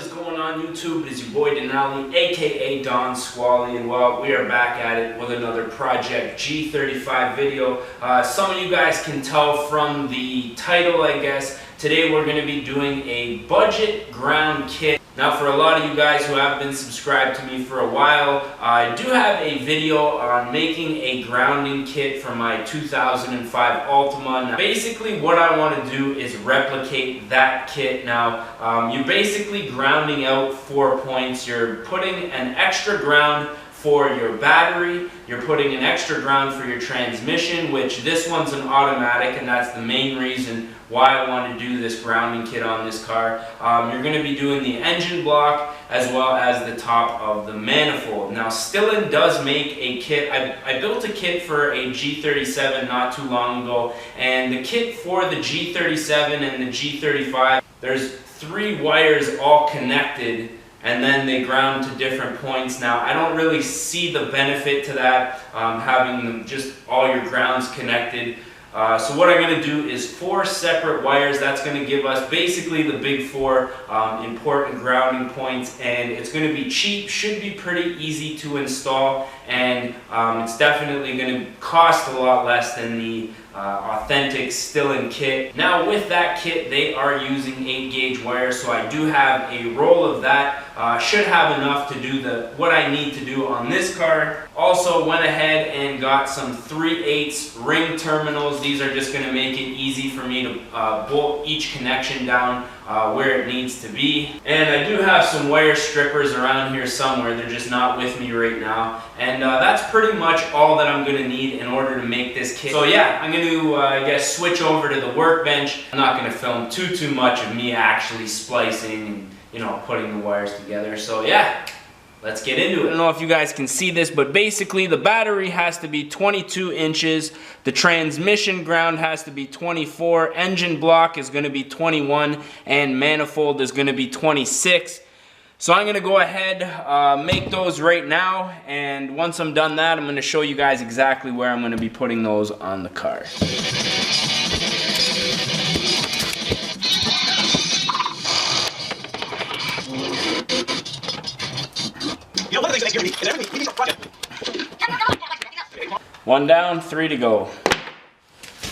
is going on YouTube? It is your boy Denali, aka Don Squally, and well, we are back at it with another Project G35 video. Some of you guys can tell from the title, I guess. Today we're going to be doing a budget ground kit. Now, for a lot of you guys who have been subscribed to me for a while, I do have a video on making a grounding kit for my 2005 Altima. Now, basically what I want to do is replicate that kit. Now, you're basically grounding out 4 points. You're putting an extra ground for your battery, you're putting an extra ground for your transmission, which this one's an automatic, and that's the main reason why I want to do this grounding kit on this car. You're going to be doing the engine block as well as the top of the manifold. Now, Stillen does make a kit. I built a kit for a G37 not too long ago, and the kit for the G37 and the G35, there's 3 wires all connected, and then they ground to different points. Now, I don't really see the benefit to that, having them just all your grounds connected. So what I'm going to do is 4 separate wires. That's going to give us basically the big 4 important grounding points, and it's going to be cheap, should be pretty easy to install, and it's definitely going to cost a lot less than the authentic Stillen kit. Now, with that kit, they are using 8-gauge wire, so I do have a roll of that. Should have enough to do what I need to do on this car. Also went ahead and got some 3/8 ring terminals. These are just going to make it easy for me to bolt each connection down where it needs to be. And I do have some wire strippers around here somewhere. They're just not with me right now. And that's pretty much all that I'm going to need in order to make this kit. So yeah, I'm going to I guess switch over to the workbench. I'm not going to film too much of me actually splicing and, you know, putting the wires together. So yeah, let's get into it. I don't know if you guys can see this, but basically the battery has to be 22 inches. The transmission ground has to be 24. Engine block is going to be 21. And manifold is going to be 26. So I'm going to go ahead, make those right now. And once I'm done that, I'm going to show you guys exactly where I'm going to be putting those on the car. One down, 3 to go.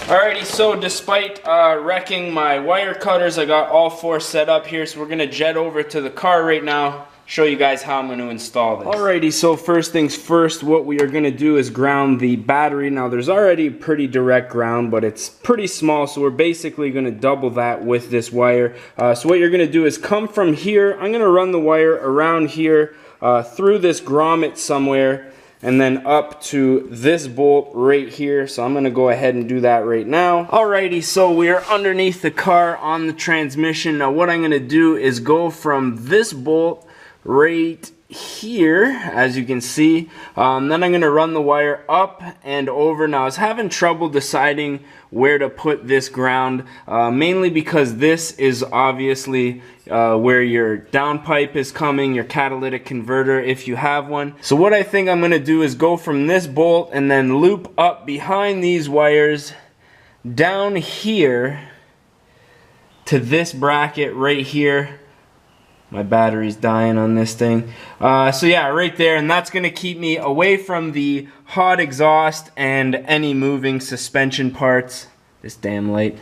Alrighty, so despite wrecking my wire cutters, I got all 4 set up here, so we're going to jet over to the car right now, show you guys how I'm going to install this. Alrighty, so first things first, what we are going to do is ground the battery. Now, there's already pretty direct ground, but it's pretty small, so we're basically going to double that with this wire. So what you're going to do is come from here. I'm going to run the wire around here, through this grommet somewhere, and then up to this bolt right here. So I'm going to go ahead and do that right now. Alrighty, so we are underneath the car on the transmission. Now what I'm going to do is go from this bolt right here, as you can see. Then I'm going to run the wire up and over. Now I was having trouble deciding where to put this ground, mainly because this is obviously where your downpipe is coming, your catalytic converter if you have one. So what I think I'm going to do is go from this bolt and then loop up behind these wires down here to this bracket right here. My battery's dying on this thing. So yeah, right there, and that's going to keep me away from the hot exhaust and any moving suspension parts. This damn light.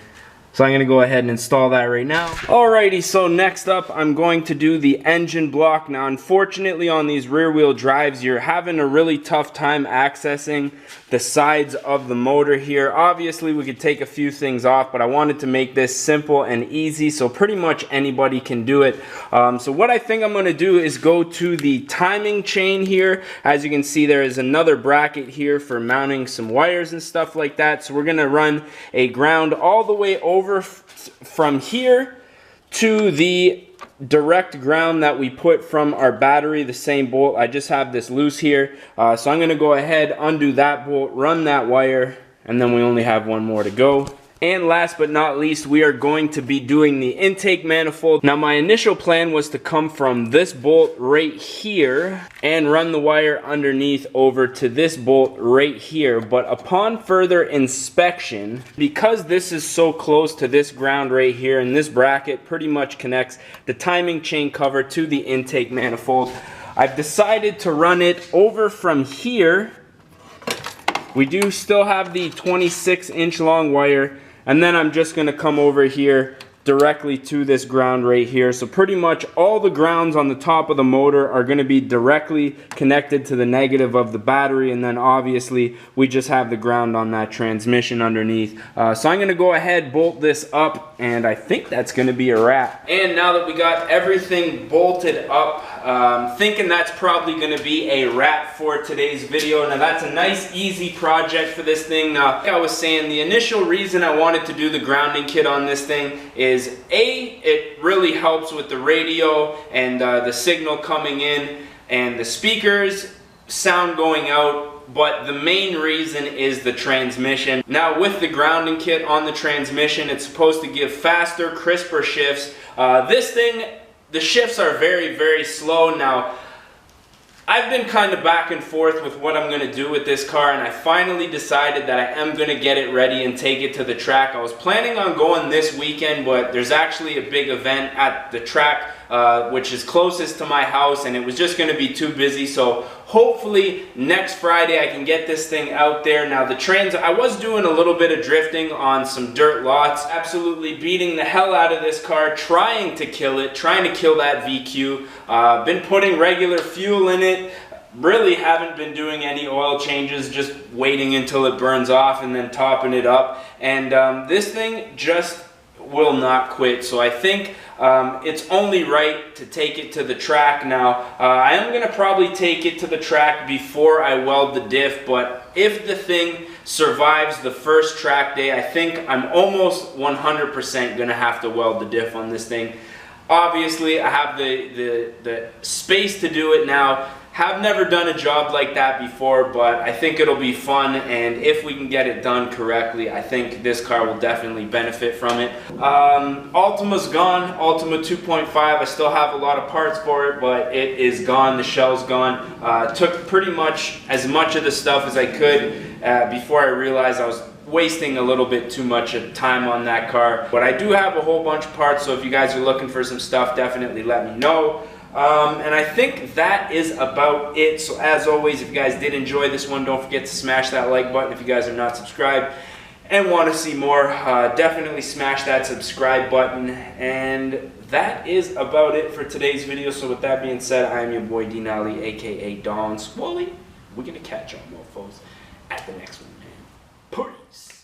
So I'm going to go ahead and install that right now. Alrighty, so next up I'm going to do the engine block. Now unfortunately on these rear wheel drives you're having a really tough time accessing the sides of the motor here. Obviously we could take a few things off, but I wanted to make this simple and easy so pretty much anybody can do it. So what I think I'm going to do is go to the timing chain here. As you can see, there is another bracket here for mounting some wires and stuff like that. So we're going to run a ground all the way over from here to the direct ground that we put from our battery, the same bolt. I just have this loose here, so I'm going to go ahead, undo that bolt, run that wire, and then we only have one more to go. And last but not least, we are going to be doing the intake manifold. Now my initial plan was to come from this bolt right here and run the wire underneath over to this bolt right here. But upon further inspection, because this is so close to this ground right here, and this bracket pretty much connects the timing chain cover to the intake manifold, I've decided to run it over from here. We do still have the 26-inch long wire, and then I'm just going to come over here directly to this ground right here. So pretty much all the grounds on the top of the motor are going to be directly connected to the negative of the battery, and then obviously we just have the ground on that transmission underneath. So I'm going to go ahead, bolt this up, and I think that's going to be a wrap. And now that we got everything bolted up, thinking that's probably going to be a wrap for today's video. Now that's a nice easy project for this thing. Now like I was saying, the initial reason I wanted to do the grounding kit on this thing is it really helps with the radio and the signal coming in and the speakers sound going out, but the main reason is the transmission. Now with the grounding kit on the transmission, it's supposed to give faster, crisper shifts. This thing, the shifts are very, very slow. Now I've been kind of back and forth with what I'm going to do with this car, and I finally decided that I am going to get it ready and take it to the track. I was planning on going this weekend, but there's actually a big event at the track which is closest to my house, and it was just going to be too busy. So hopefully next Friday I can get this thing out there. Now I was doing a little bit of drifting on some dirt lots, absolutely beating the hell out of this car, trying to kill it, trying to kill that VQ. Been putting regular fuel in it. Really haven't been doing any oil changes, just waiting until it burns off and then topping it up. And this thing just will not quit. So I think it's only right to take it to the track. Now I am going to probably take it to the track before I weld the diff, but if the thing survives the first track day, I think I'm almost 100% going to have to weld the diff on this thing. Obviously I have the space to do it now. Have never done a job like that before, but I think it'll be fun, and if we can get it done correctly, I think this car will definitely benefit from it. Ultima's gone, Ultima 2.5. I still have a lot of parts for it, but it is gone, the shell's gone. Took pretty much as much of the stuff as I could before I realized I was wasting a little bit too much of time on that car. But I do have a whole bunch of parts, so if you guys are looking for some stuff, definitely let me know. And I think that is about it. So as always, if you guys did enjoy this one, don't forget to smash that like button. If you guys are not subscribed and want to see more, definitely smash that subscribe button. And that is about it for today's video. So with that being said, I am your boy D Nally, aka Don Squally. We're gonna catch y'all mofos at the next one, man. Peace.